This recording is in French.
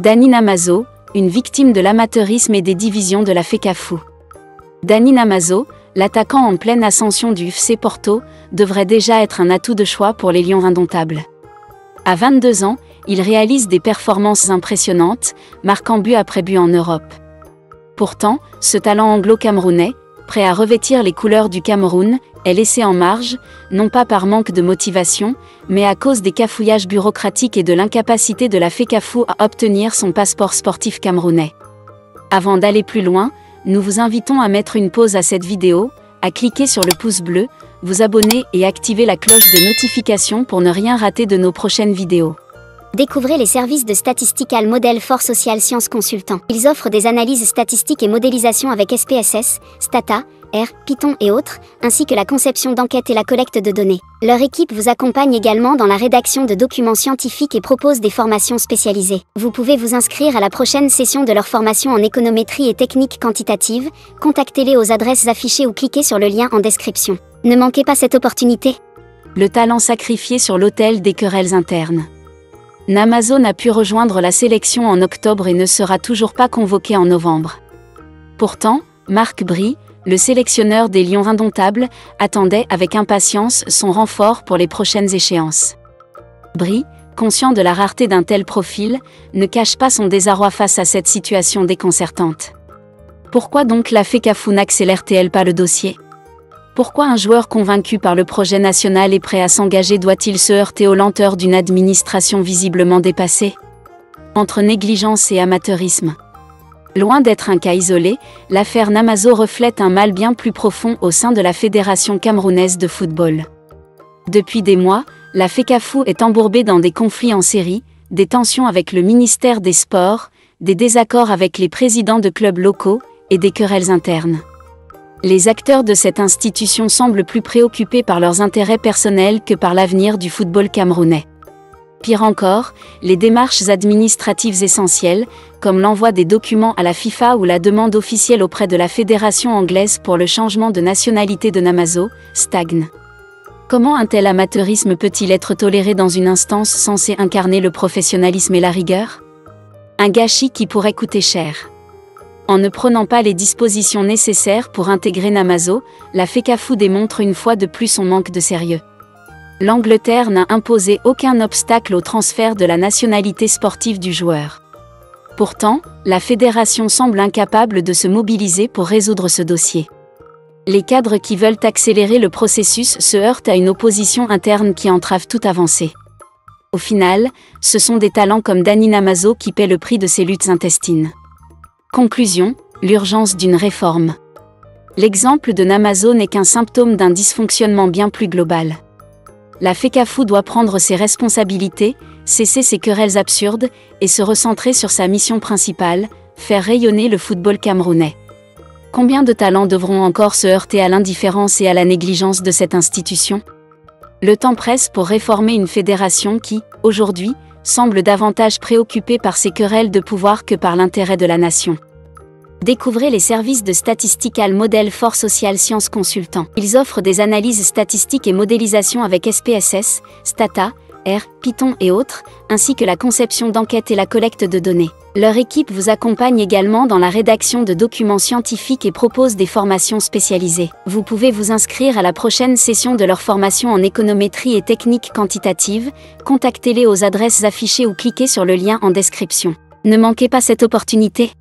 Dani Namazo, une victime de l'amateurisme et des divisions de la FECAFOOT. Dani Namazo, l'attaquant en pleine ascension du FC Porto, devrait déjà être un atout de choix pour les Lions indomptables. À 22 ans, il réalise des performances impressionnantes, marquant but après but en Europe. Pourtant, ce talent anglo-camerounais, prêt à revêtir les couleurs du Cameroun, est laissé en marge, non pas par manque de motivation, mais à cause des cafouillages bureaucratiques et de l'incapacité de la FECAFOOT à obtenir son passeport sportif camerounais. Avant d'aller plus loin, nous vous invitons à mettre une pause à cette vidéo, à cliquer sur le pouce bleu, vous abonner et activer la cloche de notification pour ne rien rater de nos prochaines vidéos. Découvrez les services de Statistical Model for Social Science Consultant. Ils offrent des analyses statistiques et modélisation avec SPSS, Stata, R, Python et autres, ainsi que la conception d'enquêtes et la collecte de données. Leur équipe vous accompagne également dans la rédaction de documents scientifiques et propose des formations spécialisées. Vous pouvez vous inscrire à la prochaine session de leur formation en économétrie et techniques quantitatives. Contactez-les aux adresses affichées ou cliquez sur le lien en description. Ne manquez pas cette opportunité. Le talent sacrifié sur l'autel des querelles internes. Namazo n'a pu rejoindre la sélection en octobre et ne sera toujours pas convoqué en novembre. Pourtant, Marc Bry, le sélectionneur des Lions indomptables, attendait avec impatience son renfort pour les prochaines échéances. Bry, conscient de la rareté d'un tel profil, ne cache pas son désarroi face à cette situation déconcertante. Pourquoi donc la FECAFOOT n'accélère-t-elle pas le dossier ? Pourquoi un joueur convaincu par le projet national et prêt à s'engager doit-il se heurter aux lenteurs d'une administration visiblement dépassée ? Entre négligence et amateurisme. Loin d'être un cas isolé, l'affaire Namazo reflète un mal bien plus profond au sein de la Fédération camerounaise de football. Depuis des mois, la FECAFOOT est embourbée dans des conflits en série, des tensions avec le ministère des Sports, des désaccords avec les présidents de clubs locaux et des querelles internes. Les acteurs de cette institution semblent plus préoccupés par leurs intérêts personnels que par l'avenir du football camerounais. Pire encore, les démarches administratives essentielles, comme l'envoi des documents à la FIFA ou la demande officielle auprès de la Fédération anglaise pour le changement de nationalité de Namazo, stagnent. Comment un tel amateurisme peut-il être toléré dans une instance censée incarner le professionnalisme et la rigueur ? Un gâchis qui pourrait coûter cher. En ne prenant pas les dispositions nécessaires pour intégrer Namazo, la FECAFOOT démontre une fois de plus son manque de sérieux. L'Angleterre n'a imposé aucun obstacle au transfert de la nationalité sportive du joueur. Pourtant, la fédération semble incapable de se mobiliser pour résoudre ce dossier. Les cadres qui veulent accélérer le processus se heurtent à une opposition interne qui entrave toute avancée. Au final, ce sont des talents comme Dani Namazo qui paient le prix de ces luttes intestines. Conclusion, l'urgence d'une réforme. L'exemple de Namazo n'est qu'un symptôme d'un dysfonctionnement bien plus global. La FECAFOOT doit prendre ses responsabilités, cesser ses querelles absurdes, et se recentrer sur sa mission principale, faire rayonner le football camerounais. Combien de talents devront encore se heurter à l'indifférence et à la négligence de cette institution ? Le temps presse pour réformer une fédération qui, aujourd'hui, semble davantage préoccupée par ses querelles de pouvoir que par l'intérêt de la nation. Découvrez les services de Statistical Model for Social Science Consultant. Ils offrent des analyses statistiques et modélisation avec SPSS, Stata, R, Python et autres, ainsi que la conception d'enquêtes et la collecte de données. Leur équipe vous accompagne également dans la rédaction de documents scientifiques et propose des formations spécialisées. Vous pouvez vous inscrire à la prochaine session de leur formation en économétrie et techniques quantitatives. Contactez-les aux adresses affichées ou cliquez sur le lien en description. Ne manquez pas cette opportunité.